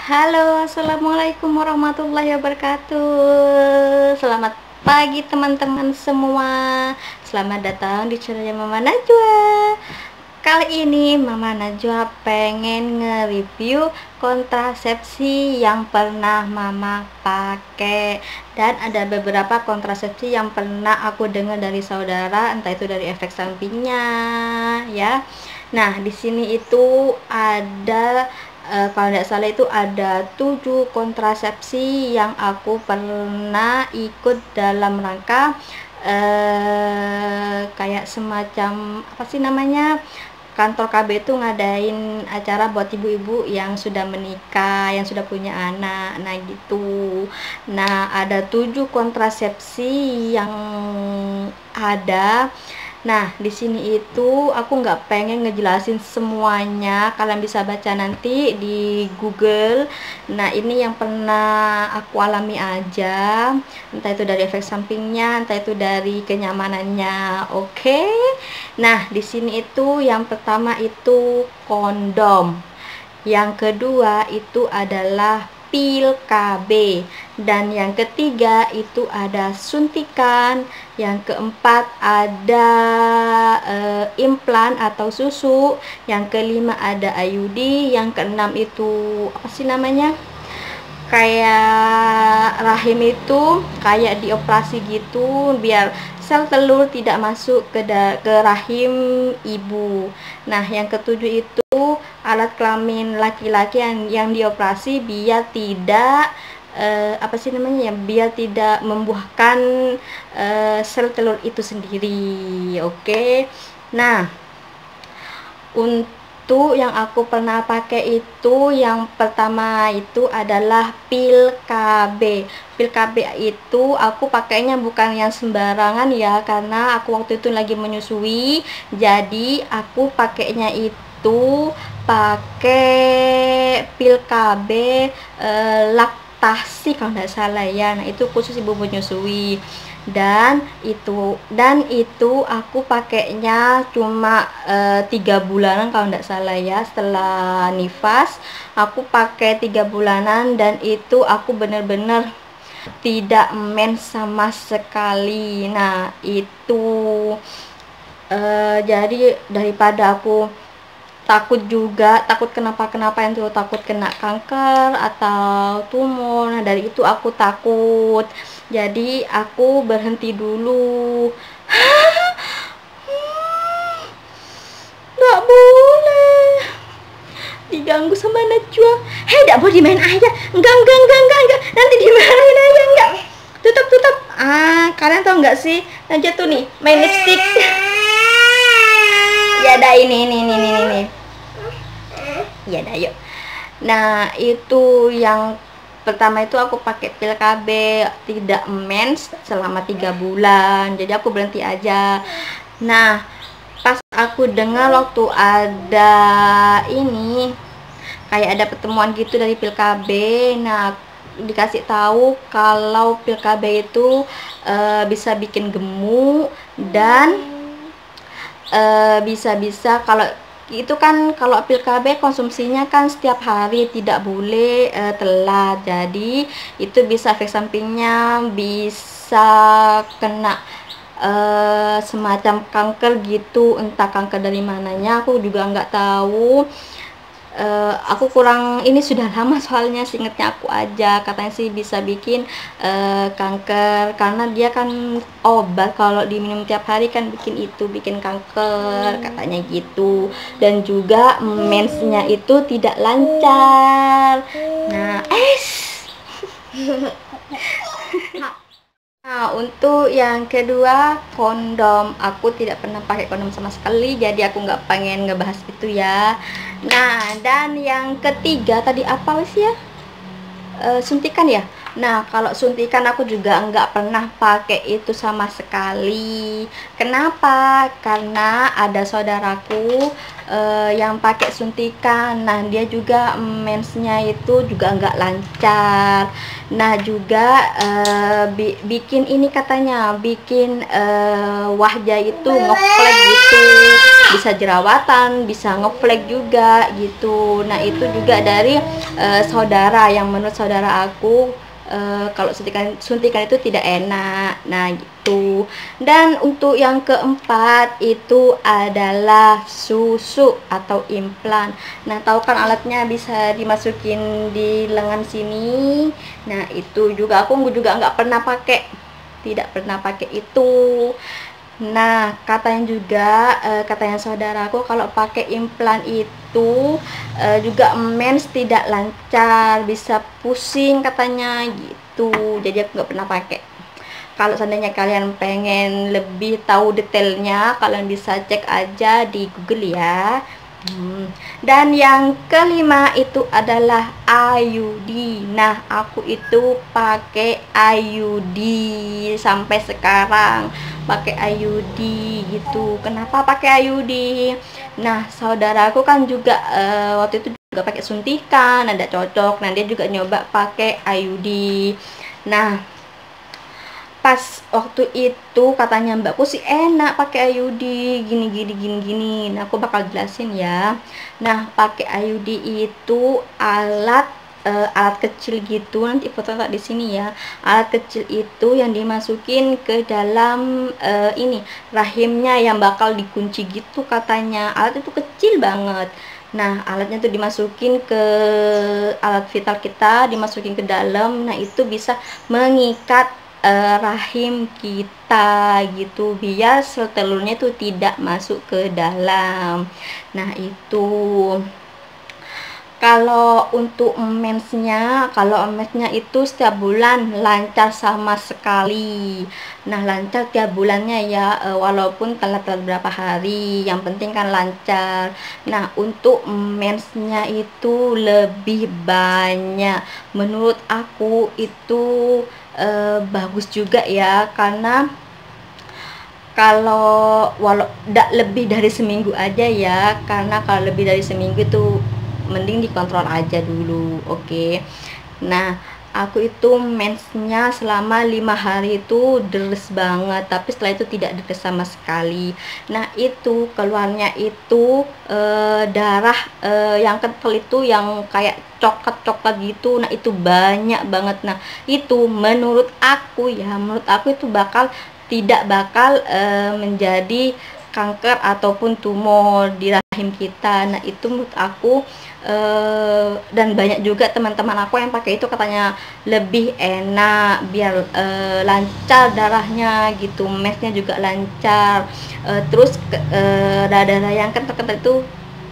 Halo, assalamualaikum warahmatullahi wabarakatuh. Selamat pagi teman-teman semua. Selamat datang di channelnya Mama Najwa. Kali ini Mama Najwa pengen nge-review kontrasepsi yang pernah Mama pakai. Dan ada beberapa kontrasepsi yang pernah aku dengar dari saudara, entah itu dari efek sampingnya ya. Nah, di sini itu ada kalau tidak salah itu ada 7 kontrasepsi yang aku pernah ikut dalam rangka kayak semacam apa sih namanya, kantor KB itu ngadain acara buat ibu-ibu yang sudah menikah, yang sudah punya anak, nah gitu. Nah, ada 7 kontrasepsi yang ada. Nah, di sini itu aku nggak pengen ngejelasin semuanya, kalian bisa baca nanti di Google. Nah, ini yang pernah aku alami aja, entah itu dari efek sampingnya, entah itu dari kenyamanannya. Oke. Nah, di sini itu yang pertama itu kondom. Yang kedua itu adalah pil KB, dan yang ketiga itu ada suntikan, yang keempat ada implan atau susu, yang kelima ada IUD, yang keenam itu apa sih namanya, kayak rahim itu kayak dioperasi gitu biar sel telur tidak masuk ke rahim ibu. Nah, yang ketujuh itu alat kelamin laki-laki yang dioperasi biar tidak apa sih namanya ya, biar tidak membuahkan sel telur itu sendiri. Oke. Nah, untuk yang aku pernah pakai itu yang pertama itu adalah pil KB. Pil KB itu aku pakainya bukan yang sembarangan ya, karena aku waktu itu lagi menyusui. Jadi aku pakainya itu pakai pil KB laktasi kalau nggak salah ya. Nah, itu khusus ibu menyusui. Dan itu aku pakainya cuma 3 bulanan kalau nggak salah ya. Setelah nifas aku pakai 3 bulanan, dan itu aku bener-bener tidak mens sama sekali. Nah, itu jadi daripada aku takut kenapa-kenapa itu, takut kena kanker atau tumor. Nah, dari itu aku takut, jadi aku berhenti dulu. Nggak boleh diganggu sama Najwa. Hei, nggak boleh dimain aja. Enggak, nanti dimarahin aja. Enggak, tutup. Kalian tau nggak sih, Najwa tuh nih main lipstick. Ya dah, ini. Ya dah, yuk. Nah, itu yang pertama itu aku pakai pil KB tidak mens selama 3 bulan, jadi aku berhenti aja. Nah, pas aku dengar waktu ada ini kayak ada pertemuan gitu dari pil KB. Nah, dikasih tahu kalau pil KB itu bisa bikin gemuk, dan bisa kalau itu kan, kalau pil KB konsumsinya kan setiap hari, tidak boleh telat. Jadi itu bisa efek sampingnya bisa kena semacam kanker gitu, entah kanker dari mananya aku juga nggak tahu. Aku kurang, ini sudah lama soalnya, seingetnya aku aja katanya sih bisa bikin kanker, karena dia kan obat kalau diminum tiap hari kan bikin kanker katanya gitu. Dan juga mensnya itu tidak lancar. Nah, Nah, untuk yang kedua, kondom. Aku tidak pernah pakai kondom sama sekali, jadi aku nggak pengen ngebahas itu ya. Nah, dan yang ketiga tadi apa sih ya? Suntikan ya. Nah, kalau suntikan aku juga nggak pernah pakai itu sama sekali. Kenapa? Karena ada saudaraku yang pakai suntikan. Nah, dia juga mensnya itu juga nggak lancar. Nah, juga bikin ini katanya, bikin wajah itu ngeflek gitu. Bisa jerawatan, bisa ngeflek juga gitu. Nah, itu juga dari saudara, yang menurut saudara aku kalau suntikan itu tidak enak. Nah gitu. Dan untuk yang keempat itu adalah susu atau implan. Nah, tahu kan alatnya bisa dimasukin di lengan sini. Nah, itu juga aku juga nggak pernah pakai, tidak pernah pakai itu. Nah, katanya saudaraku kalau pakai implan itu juga mens tidak lancar, bisa pusing katanya gitu. Jadi aku nggak pernah pakai. Kalau seandainya kalian pengen lebih tahu detailnya, kalian bisa cek aja di Google ya. Dan yang kelima itu adalah IUD. Nah, aku itu pakai IUD sampai sekarang, pakai IUD gitu. Kenapa pakai IUD? Nah, saudaraku kan juga waktu itu juga pakai suntikan, ada cocok. Nah, dia juga nyoba pakai IUD. Nah, pas waktu itu katanya mbakku sih enak pakai IUD gini. Nah, aku bakal jelasin ya. Nah, pakai IUD itu alat kecil gitu, nanti foto di sini ya. Alat kecil itu yang dimasukin ke dalam ini rahimnya yang bakal dikunci gitu katanya. Alat itu kecil banget. Nah, alatnya tuh dimasukin ke alat vital kita, dimasukin ke dalam. Nah, itu bisa mengikat rahim kita gitu, biar sel telurnya itu tidak masuk ke dalam. Nah, itu kalau untuk mensnya itu setiap bulan lancar sama sekali. Nah, lancar tiap bulannya ya, walaupun telat-telat berapa hari, yang penting kan lancar. Nah, untuk mensnya itu lebih banyak. Menurut aku itu bagus juga ya, karena kalau tidak lebih dari seminggu aja ya, karena kalau lebih dari seminggu tuh mending dikontrol aja dulu. Oke. Nah, aku itu mensnya selama 5 hari itu deres banget, tapi setelah itu tidak deres sama sekali. Nah, itu keluarnya itu darah yang kental itu, yang kayak coklat-coklat gitu. Nah, itu banyak banget. Nah, itu menurut aku itu tidak bakal menjadi kanker ataupun tumor di rahim kita. Nah, itu menurut aku dan banyak juga teman-teman aku yang pakai itu katanya lebih enak, biar lancar darahnya gitu, mesnya juga lancar. Terus darah yang kental-kental itu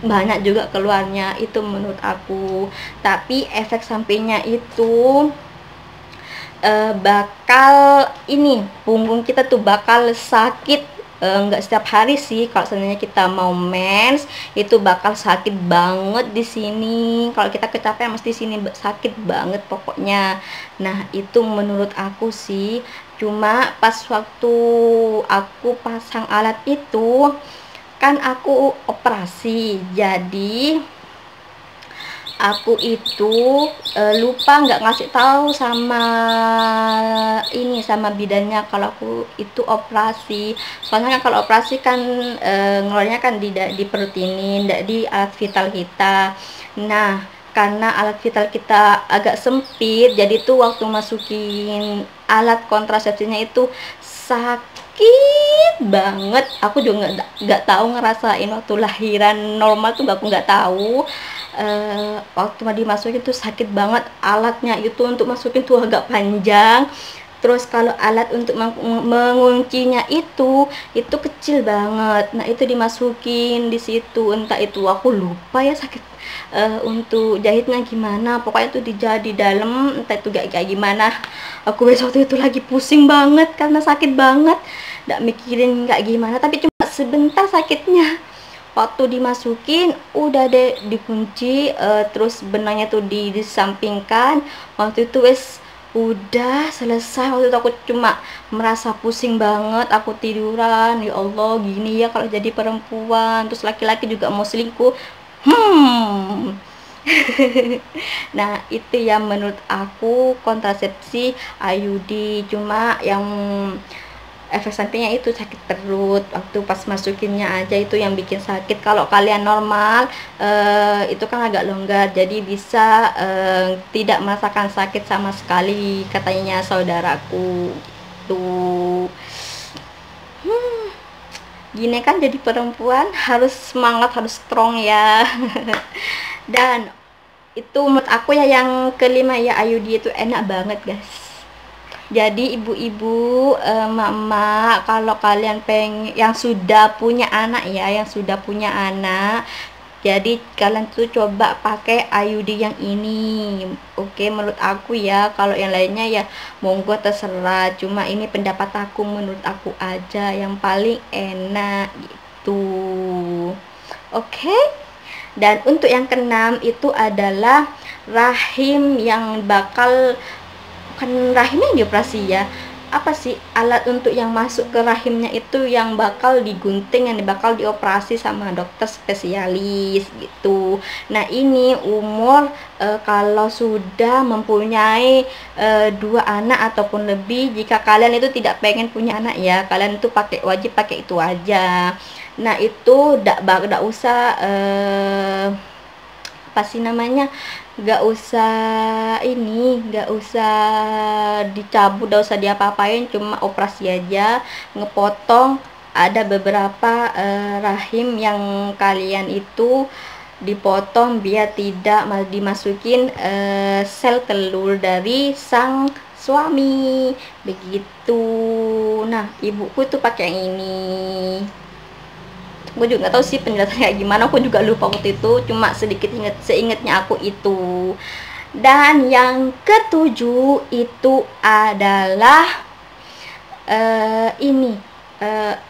banyak juga keluarnya, itu menurut aku. Tapi efek sampingnya itu bakal ini, punggung kita tuh bakal sakit. Nggak setiap hari sih, kalau seandainya kita mau mens itu bakal sakit banget di sini. Kalau kita kecapean mesti sini sakit banget pokoknya. Nah, itu menurut aku sih. Cuma pas waktu aku pasang alat itu kan aku operasi, jadi aku itu lupa nggak ngasih tahu sama bidannya kalau aku itu operasi. Soalnya kan kalau operasi kan ngeluarnya kan di perut ini, tidak di alat vital kita. Nah, karena alat vital kita agak sempit, jadi tuh waktu masukin alat kontrasepsinya itu sakit banget. Aku juga nggak tahu ngerasain waktu lahiran normal tuh, aku nggak tahu. Waktu mau dimasukin tuh sakit banget. Alatnya itu untuk masukin tuh agak panjang, terus kalau alat untuk menguncinya itu kecil banget. Nah, itu dimasukin di situ, entah itu aku lupa ya sakit untuk jahitnya gimana, pokoknya itu dijahit di dalam, entah itu kayak gimana. Aku besok itu lagi pusing banget karena sakit banget, nggak mikirin nggak gimana, tapi cuma sebentar sakitnya. Waktu dimasukin udah deh dikunci, terus benangnya tuh disampingkan. Waktu itu wes Udah selesai. Waktu itu aku cuma merasa pusing banget, aku tiduran. Ya Allah, gini ya kalau jadi perempuan, terus laki-laki juga mau selingkuh. Nah, itu yang menurut aku kontrasepsi IUD. Cuma yang efek sampingnya itu sakit perut waktu pas masukinnya aja, itu yang bikin sakit. Kalau kalian normal itu kan agak longgar, jadi bisa tidak merasakan sakit sama sekali, katanya saudaraku gitu. Gini kan jadi perempuan harus semangat, harus strong ya. Dan itu menurut aku ya yang kelima ya, IUD itu enak banget guys. Jadi ibu-ibu, emak-emak, kalau kalian pengen yang sudah punya anak ya, yang sudah punya anak, jadi kalian tuh coba pakai IUD yang ini. Oke, menurut aku ya. Kalau yang lainnya ya monggo terserah. Cuma ini pendapat aku, menurut aku aja yang paling enak gitu. Oke. Dan untuk yang keenam itu adalah rahim yang bakal, bukan rahimnya dioperasi ya, apa sih, alat untuk yang masuk ke rahimnya itu yang bakal digunting, yang bakal dioperasi sama dokter spesialis gitu. Nah ini umur kalau sudah mempunyai 2 anak ataupun lebih. Jika kalian itu tidak pengen punya anak ya, kalian itu wajib pakai itu aja. Nah itu nggak usah apa sih namanya, nggak usah dicabut, nggak usah diapa-apain, cuma operasi aja, ngepotong. Ada beberapa rahim yang kalian itu dipotong biar tidak dimasukin sel telur dari sang suami begitu. Nah ibuku tuh pakai yang ini. Gue juga nggak tahu sih penjelasannya kayak gimana, aku juga lupa waktu itu, cuma sedikit seingatnya aku itu. Dan yang ketujuh itu adalah ini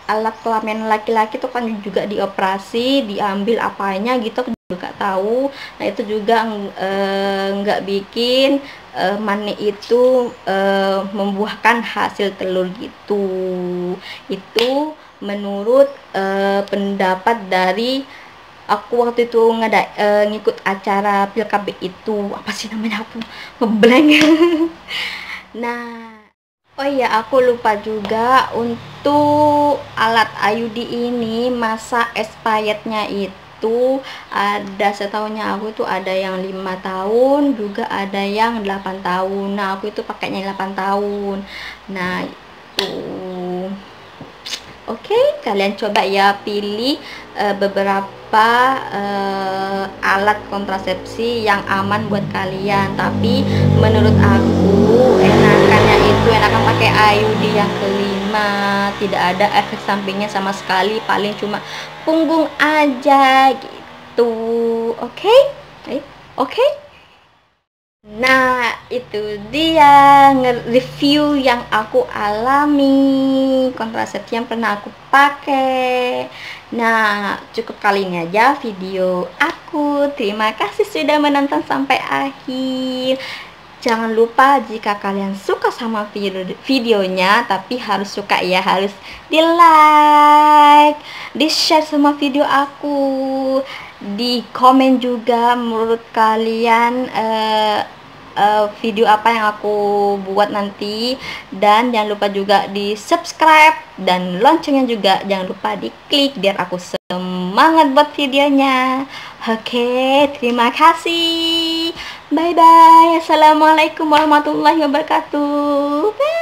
alat kelamin laki-laki tuh kan juga dioperasi, diambil apanya gitu, aku juga tahu. Nah itu juga nggak bikin mani itu membuahkan hasil telur gitu. Itu menurut pendapat dari aku waktu itu ngikut acara Pilkab itu, apa sih namanya, aku ngeblank. Nah, oh iya aku lupa juga untuk alat IUD ini masa expirednya itu ada, setahunya aku itu ada yang 5 tahun, juga ada yang 8 tahun. Nah aku itu pakainya 8 tahun. Nah itu oke, kalian coba ya pilih beberapa alat kontrasepsi yang aman buat kalian. Tapi menurut aku enakan pakai IUD yang kelima. Tidak ada efek sampingnya sama sekali, paling cuma punggung aja gitu. Oke? Oke? Nah itu dia nge-review yang aku alami, kontrasepsi yang pernah aku pakai. Nah cukup kali ini aja video aku. Terima kasih sudah menonton sampai akhir. Jangan lupa jika kalian suka sama videonya, tapi harus suka ya, harus di like, di share semua video aku, di komen juga menurut kalian video apa yang aku buat nanti. Dan jangan lupa juga di subscribe dan loncengnya juga jangan lupa diklik biar aku semangat buat videonya. Oke, terima kasih. Bye bye. Assalamualaikum warahmatullahi wabarakatuh. Bye.